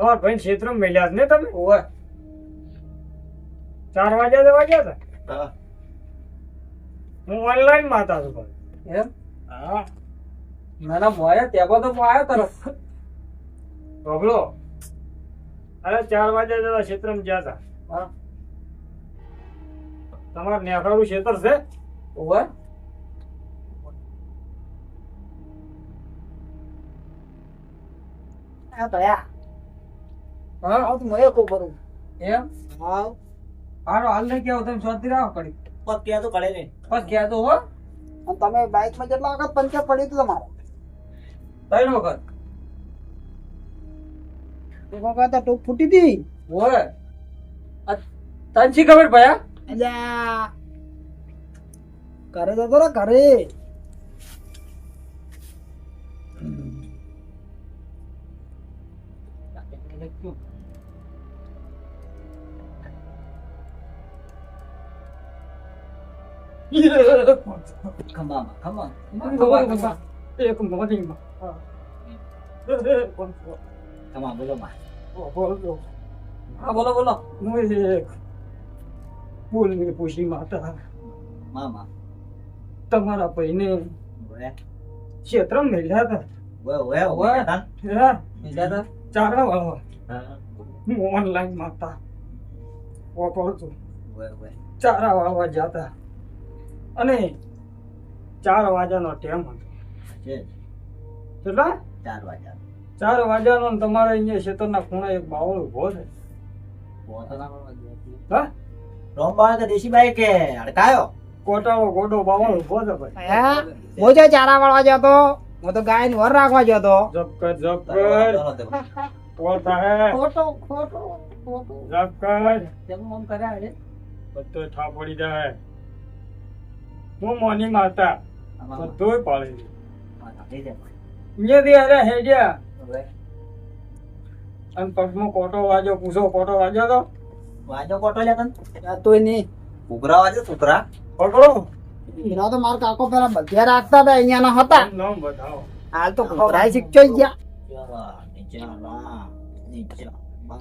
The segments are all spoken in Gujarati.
તમારા ભાઈ ક્ષેત્ર મળ્યા ને તમે ઓવે 4 વાગ્યા જવા ગયા હતા હા હું ઓનલાઈન માં હતા છું એમ હા ના ના મોયા ત્યાં તો હું આવ્યો તરત ભોગલો અરે 4 વાગ્યા જવા ક્ષેત્રમાં ગયા હતા હા તમારે નેફાળું ક્ષેત્ર છે ઓવે આ ભયા હા આવ તો મયે કો કરું એમ હા હારો હાલ નહીં કેવું તમે શાંતિ રાખો કડી પગ ક્યાં તો કળે ને બસ ગયા તો હો અને તમે બાઇક માં જેટલા વખત પંચર પડી હતું તમારે 3 વખત એક વખત તો ટોપ ફૂટી હતી ઓવે તને શી ખબર ભયા અલ્યા ઘરે જતો રે ઘરે ખમા એક મોર્નિંગમાં ખમા બોલો માં હા બોલો બોલો હું એક બોલની પૂછી માતા મામા તમારા ભાઈને ઓએ ક્ષેત્ર મળ્યા હતા ઓએ ઓએ ઓએ હા, બીજા તો ચારા વાળવા હા હું ઓનલાઈન માતા વાપરું છું ઓએ ઓએ ચારા વાળવા જતા અને 4 વાગ્યાનો ટાઈમ હતો છે કેટલા 4 વાગ્યા 4 વાગ્યાનો ને તમારે અહીંયા ક્ષેત્રના ખૂણે એક બાવળ ઉભો છે બોતના પર હા રોમબાણ કે દેશી બાઈ કે અડકાયો કોટાળો ગોડો બાવળ ઉભો છે ભાઈ હા હું જો ચારા વાળવા ગયો તો હું તો ગાય ને વર રાખવા ગયો તો જપ કર પોતા હે ખોટો ખોટો ખોટો જપ કર જેમ મમ કર્યા હે બધો ઠા પડી જાય હું મોની માતા બધું પાડી અહીંયાથી અરે હેડ્યા અને પગમાં કોટો વાગ્યો પૂછો કોટો વાગ્યો તો વાજો કોટો લે તન તોય નહીં ઉઘરા વાજો સુતરા પકડો એના તો મારા કાકો પેલા બધ્યા રાખતા હતા અહીંયા ના હતા નામ બતાવો હાલ તો ખવડાઈ શીખજો ગયા નીચે બા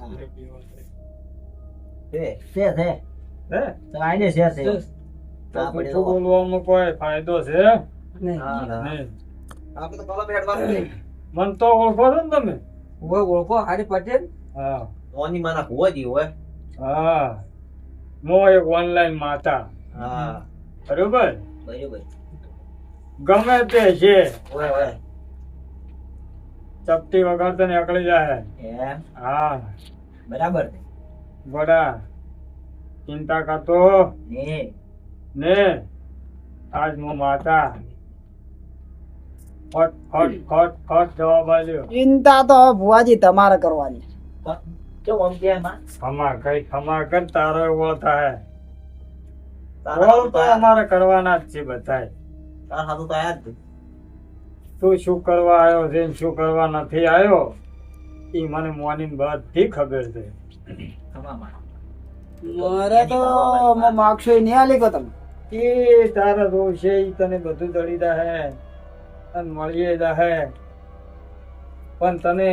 છે હે તો આઈને છે છે તો મીઠું બોલવામાં કોઈ ફાયદો છે નહીં નહીં આપણે તો કોલો બેઠવાનું નહીં મન તો ઓળખો છો ને તમે ઓવે ઓળખો હારી પટેલ હા ઓની માના કુવાજી હોય હા મો એક ઓનલાઈન માતા હા બરોબર બરોબર ગમે તે છે ઓય ઓય ચપટી વગર તો નીકળી જાય એમ હા બરાબર બડા ચિંતા કરતો ને ને આજ હું માતા ફટ ફટ ફટ ફટ જવાબ આલ્યો ચિંતા તો હવે ભુવાજી તમારે કરવાની કેમ આમ કે માં ખમા કર તારો એવો થાય તારા ઓળ તો અમારે કરવાના જ છે બધાય તાર હાથું તો આયા જ તું શું કરવા આવ્યો છે ને શું કરવા નથી આવ્યો એ મને મોની બધી ખબર છે ખમામાં મારે તો માગશો નહીં આલી કો તમે એ તારા દોષ છે ઈ તને બધું દળી દે અને મળીએ દે પણ તને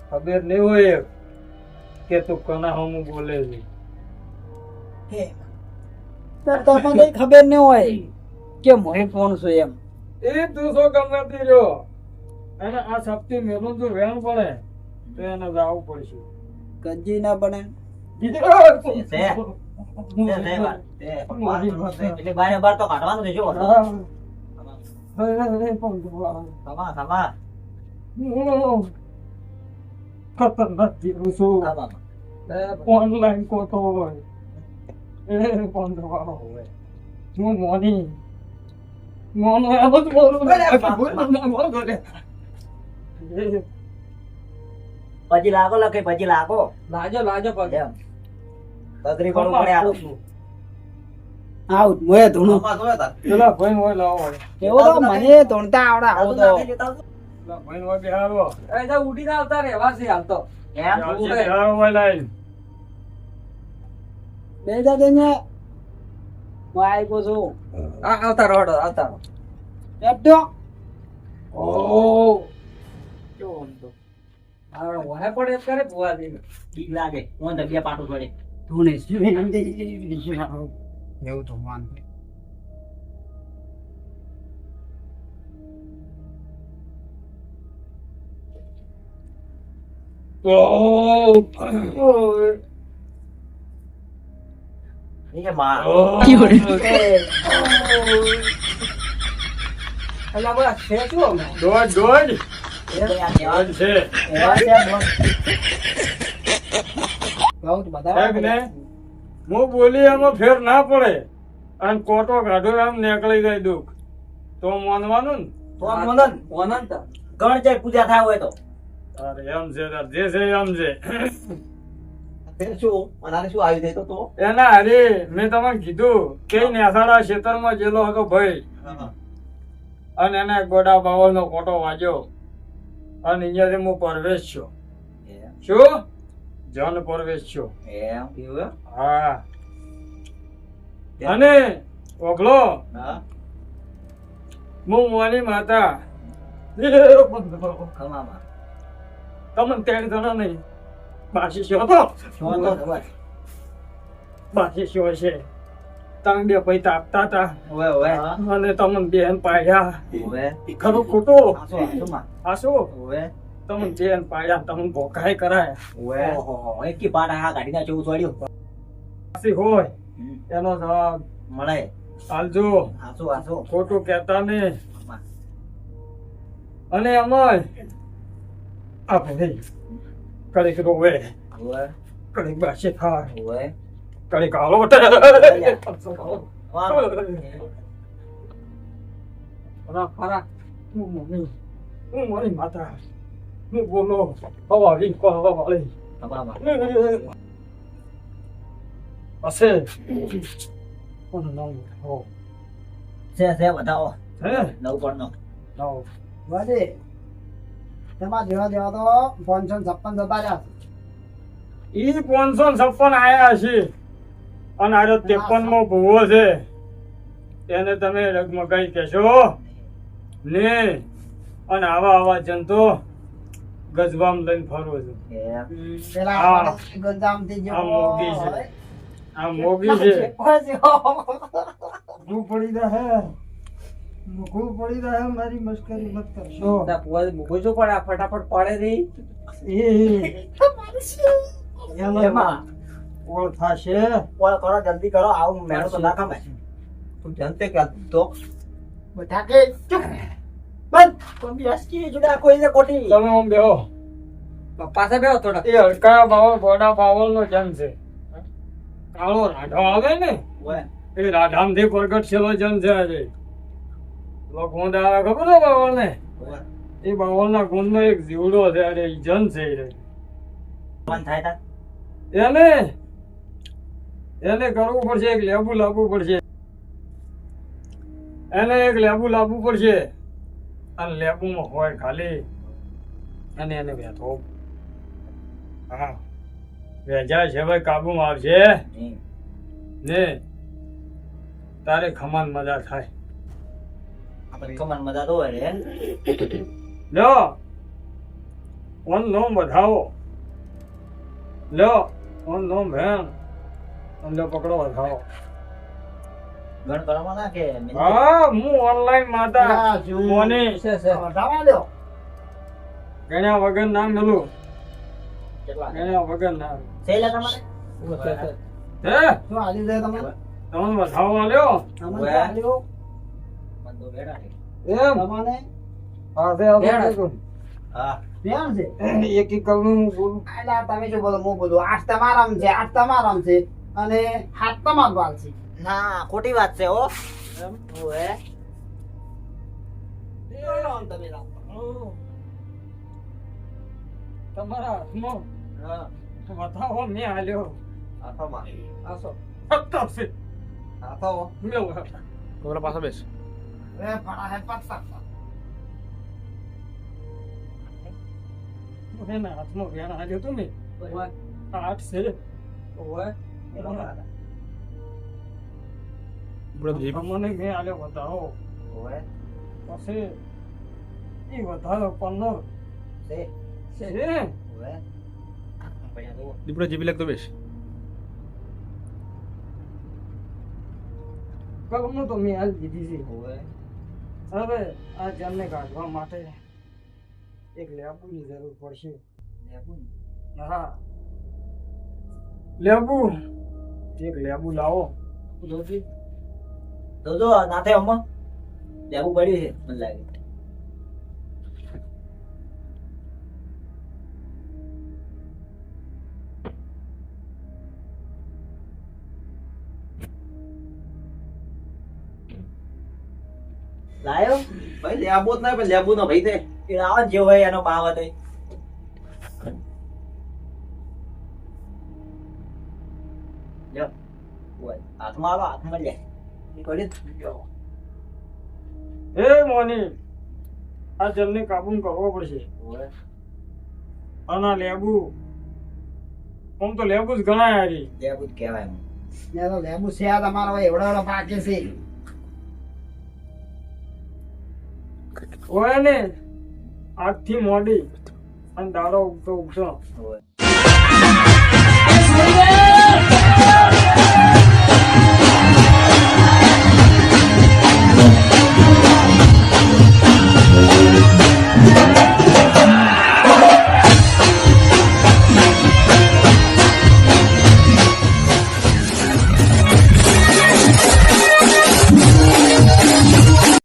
ખબર નહીં હોય કે તું કોના હમું બોલે છે તમને કઈ ખબર નહીં હોય કે મોહે કોણ છું એમ એ તું શું ગમે તે રહ્યો અને આ શક્તિ મેલું જો વેણ પડે તો એને જાવું પડશે કજી ના બને એટલે બારે બાર તો કાઢવાનું છે શું ખમા ખમા ખતરનાક જીવું છું ખમા ઓનલાઈન કોતો હોય એ પંદર વાળો હોય હું મોની મોનો એમ જ બોલું પછી લાગો લખે પછી લાગો લાજો લાજો પગ એમ તગરી પણ પડે આલો આવ મોય ધૂણું પેલા ભાઈ હોય લાવો હોય એવો તો મને ધૂણતા આવડે આવો તો પેલા ભાઈ હોય બિહારો એ તો ઉડી ના આવતા રહેવા છે હાલ તો એમ બિહારો હોય લાઈન બે દાદા ને હું આવ્યો છું આવતા રહો આવતા રહો બેઠો ઓ આ વાહે પડે એમ કરે ભુવાજી. બીક લાગે હું ધબિયા પાટું પડે તું ને શું એમ એવું તો માન એ માં અલા બોલા છે શું અમે? દોઢ એ છે બહુ બધા સાહેબ ને હું બોલી એમાં ફેર ના પડે અને કોટો કાઢો આમ નીકળી જાય દુઃખ તો માનવાનું ને. તો મોનન ઓનંત. ગણ જાય પૂજા થાય હોય તો અરે એમ છે તાર જે છે એમ છે ફેર શું અનારે શું આવી જાય તો એના હારે મેં તમને કીધું કે નેસાડા ખેતરમાં જેલો હતો ભાઈ અને એને ગોડા બાવળનો કોટો વાગ્યો અને અહીંયાથી હું પરવેશ છું. શું જન પરવેશ છું. એમ એવું હા અને ઓગળો હા હું મોની માતા ખમામાં તમને ત્રણ જણા નહીં બાસી શો તો શું તો ખબર બાસી શો છે તમે બે પૈસા આપતા હતા ઓવે ઓવે અને તમને બેન પાડ્યા ઓવે ખરું ખોટું આસો આસો માં આ શું ઓવે તમને બેન પાડ્યા તમને ભોકાય કરાય ઓવે ઓહો એક કી પાડા હા ગાડીના ચેવું છોડ્યું બાસી હોય એનો જવાબ મળે હાલજો આસો આસો ખોટું કહેતા નહીં અને એમાં આપણે કડીક રોવે ઓવે કડીક બાસી થાય ઓવે કડીક હાલો ખરા. હું મમ્મી હું મારી માતા હું બોલો હવાલી હવાલી ખમામાં હશે કોનું નામ હો છે બતાવો હે નવ પણ નો નામ વાજે તેમાં જેવા જેવા તો 556 દબાયા ઈ 556 આયા છે અને આરો 53 માં ભૂવો છે એને તમે રગમગાઈ કહેશો ને અને આવા જંતો ગજબામ લઈને ફરવો છું. એમ પેલા હા. ગંજામથી આ મોગી છે આ મોગી છે તું પડી રહે મુખું પડી રહે મારી મસ્કરી મત કરશો તા ભુવાજી મૂકું છું પણ આ ફટાફટ પડે નહીં. એમાં ઓળ થાશે ઓય કરો જલ્દી કરો આવું મેળો તો ના ખમે તું જનતે કે તો બધા કે ચૂપ પણ બેસકી જુદા કોઈને કોટી તમે આમ બેહો પાસે બેહો થોડા. એ હડકા બાવળ ગોડા બાવળ નો જન્મ છે કાળો રાઢો આવે ને ઓય એ રાધામથી પ્રગટ છેલ્લો જન્મ છે આજે ગોંડા આવે ખબર છે બાવળ ને ઓય એ બાવળ ના ગુણ નો એક જીવડો છે અરે ઈ જન છે એ રે. મન થાય તા એને કરવું પડશે એક લેબુ લાવવું પડશે એને એક લેબુ લાવવું પડશે અને લેબુમાં હોય ખાલી અને એને વેચો હા વેચાય છે ભાઈ કાબુમાં આવશે ને તારે ખમાન મજા થાય આપણે કમન મજા તો હોય રે લ્યો ઓન નો વધાવો લ્યો ઓન નો ભેણ અને પકડો વધાવો ગણ કરવામાં ના કે હા હું ઓનલાઈન માતા મોની છે છે. હટાવા દો ગણ્યા વગર નામ મેલું કેટલા ગણ્યા વગર નામ સેલા તમારે છે, છે. હે શું આલી દે તમે તમને વધાવો લ્યો તમે ઓવે. આલ્યો મન તો બેડા છે એમ તમને હા તે હા ધ્યાન છે એક એક કલનું હું બોલું એટલે તમે શું બોલો હું બોલું 8 તમારામ છે 8 તમારામ છે અને 7 તમાર બાલ છે ના ખોટી વાત છે હો એમ ઓએ તમારા હાથમાં હા વધાવો મેં આલ્યો આથોમાં આસો. સત્તર છે આથો મેલું એ પડા હે પત્તા એના હાથમાં વેણ આલ્યો તો ને ઓવે. 8 છે ઓવે. મને મેં આલ્યો વધાવો ઓએ પછી એ વધારો 15 છે છે. છે હવે પૈસા તો દીપડો જીભી લાગતો બેસ. કલમો તો મેં હાલ દીધી છે હવે હવે આ જાનને કાઢવા માટે એક લેબુની જરૂર પડશે. લેવું હા લેબુ એક લેબુ લાવો. જોજી તો ના થાય અમ્મા લેવું પડ્યું છે મને લાગે. લાયો ભાઈ લેબુ જ નહીં પણ લેબુ નો ભાઈ તે એ આવા જેવો હોય એનો ભાવ હતો. લ્યો ઓય હાથમાં આલો હાથમાં લે એ કરી હે મોની આ જલને કાબુ કરવો પડશે. ઓય અને આ લેબુ આમ તો લેબુ જ ગણાય હારી. લેવું જ કહેવાય એમ. ને તો લેબુ છે આ તમારો એવડો પાકે છે. હોય ને આજથી મોડી અને દાડો ઉગતો ઉગતો ઓય